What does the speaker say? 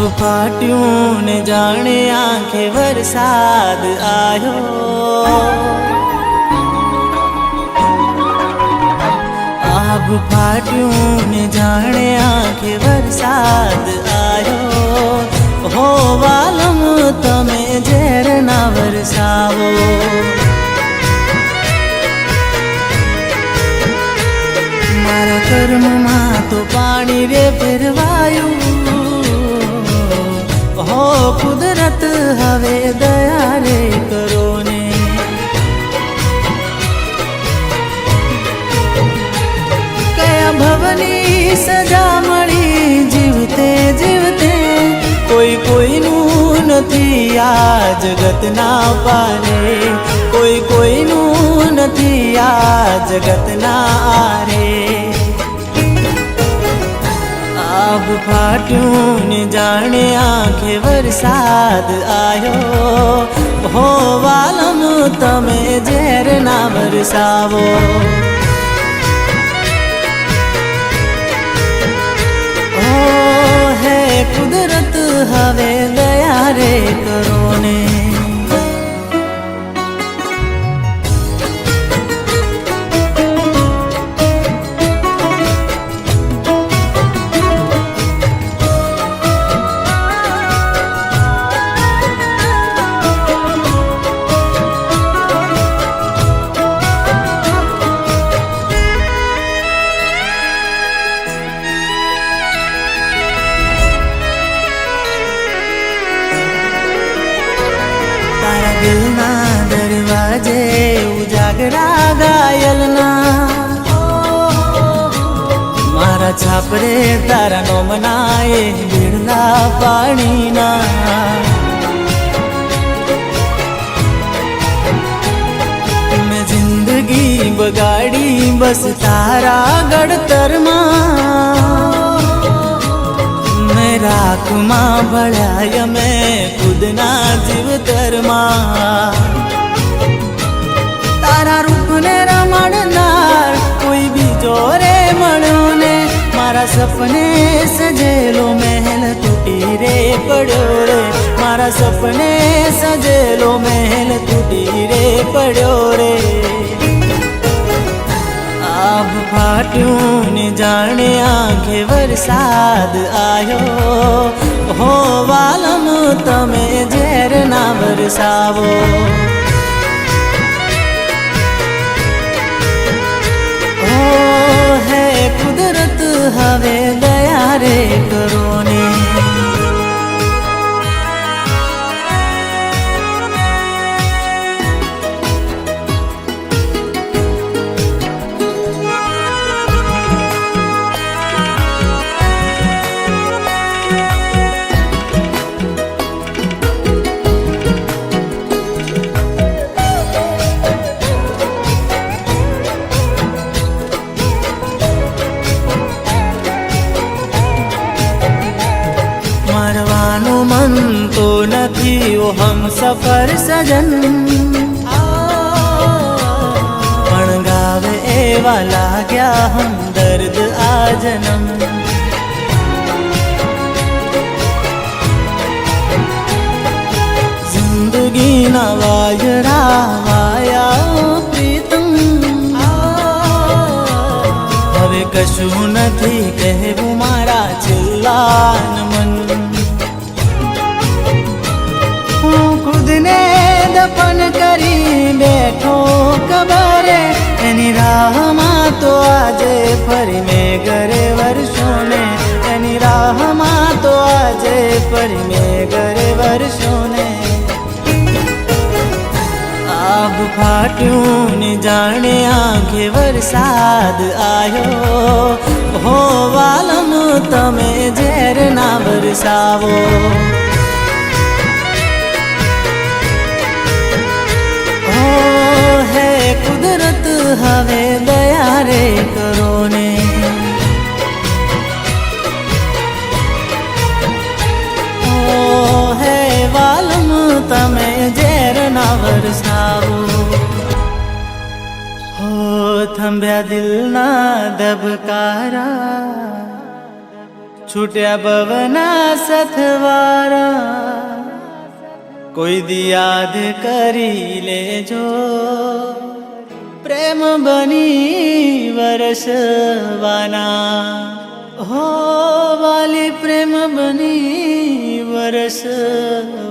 फाट्यूं ने जाने आंखे वरसाद आयो। आब फाट्यूं ने जाने आंखे वरसाद आयो। हो वालम तमे झेर ना वरसावो। मारा कर्म मां तो पानी रे फिरवायु। हो कुदरत हवे दया रे करो ने। कया भवनी सजा मળી जीवते जीवते। कोई कोई नू नथी आ जगत ना पाले। कोई कोई नू नथी आ जगत ना आरे। आब फाट्यूं ने जाने आंखे वरसाद आयो। हो वालम तमे झेर ना वरसावो। ओ है कुदरत हवे दया रे करो ने। दिलना दरवाजे उजागरा घायलना। मारा छापरे तारा नो मनाए बिरला पानी ना। मैं जिंदगी बगाड़ी बस तारा गड़तर मां। राख मां बढ़ाय मैं खुद ना जीवतर मां। तारा रूप ने रमणनार कोई भी जोरे मळ्यो ने। मारा सपने सजेलो महल तूटी रे पड्यो रे। मारा सपने सजेलो महल तूटी रे पड्यो रे। आब फाट्यूं ने जाने आंखे वरसाद आयो। हो वालम तमे झेर ना वरसावो। ओ है कुदरत हवे दया रे करो ने। मरवानो मन तो नथी ओ हम सफर सजन। पण गावे एवा लाग्या हम दर्द आ जन्म। जिंदगी ना वायरा वाया प्रीतम। हवे कशु नथी कहेवू मारा चिल्लान मन। खुद ने दफन करी बैठो कबरे। एनी राह मां तो आजे फरी में गरे वर्षों ने। एनी राह मां तो आजे फरी में गरे वर्षों ने। आब फाट्यूं ने जाने आंखे वरसाद आयो। हो वालम तमे झेर ना वरसावो। कुदरत हवे दया रे करो ने। ओ है वालम तमे झेर ना वरसावो। हो थंभ्या दिल ना दबकारा। છૂટ્યા ભવના સથવારા કોઈ દી યાદ કરી લેજો પ્રેમ બની વરસવાના હો વાલી પ્રેમ બની વરસવાના